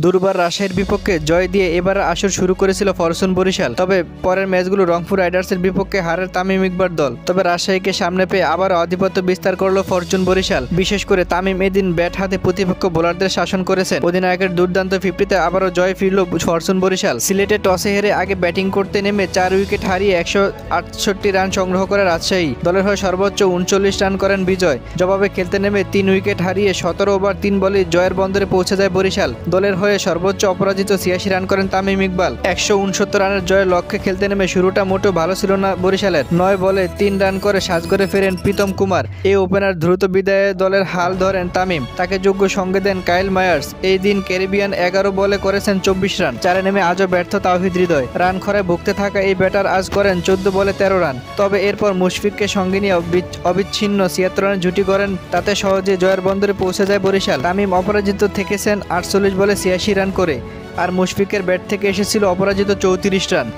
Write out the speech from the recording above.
দুর্বার রাজশাহীর বিপক্ষে জয় দিয়ে এবার আসর শুরু করেছিল ফরচুন বরিশাল। তবে পরের ম্যাচগুলো রংপুর রাইডার্সের বিপক্ষে হারের তামিম ইকবাল দল। তবে রাজশাহীকে সামনে পেয়ে আবার আধিপত্য বিস্তার করলো ফরচুন বরিশাল। বিশেষ করে তামিম এদিন ব্যাট হাতে প্রতিপক্ষ বোলারদের শাসন করেছেন। অধিনায়কের দুর্দান্ত 50-তে আবারও জয় ফিরল ফরচুন বরিশাল। সিলেটে টসে হেরে আগে ব্যাটিং করতে নেমে 4 উইকেট হারিয়ে 168 রান সংগ্রহ করে রাজশাহী। দলের হয়ে সর্বোচ্চ 39 রান করেন বিজয়। জবাবে খেলতে নেমে 3 উইকেট হারিয়ে 17 ওভার 3 বলে জয়ের বন্দরে পৌঁছে যায় বরিশাল। দলের হয়ে সর্বোচ্চ অপরাজিত 86 রান করেন তামিম ইকবাল। 169 রানের জয়ের লক্ষ্যে খেলতে নেমে শুরুটা মোটেও ভালো ছিল না বরিশালের। 9 বলে 3 রান করে সাজঘরে ফেরেন প্রীতম কুমার। এই ওপেনার দ্রুত বিদায়ে দলের হাল ধরেন তামিম। তাকে যোগ্য সঙ্গে দেন কাইল মায়ার্স। এই দিন ক্যারিবিয়ান 11 বলে করেছেন 24 রান। 4 নেমে আজও ব্যর্থ তাওহিদ হৃদয়। রান খরায় ভুগতে থাকা এই ব্যাটার আজ করেন 14 বলে 13 রান। তবে এরপর মুশফিককে সঙ্গে নিয়ে অবিচ্ছিন্ন 76 রানের জুটি করেন। তাতে সহজে জয়ের বন্দরে পৌঁছে যায় বরিশাল। তামিম অপরাজিত থেকেছেন 48 বলে 86 রান করে। আর মুশফিকের ব্যাট থেকে এসেছিল অপরাজিত 34 রান।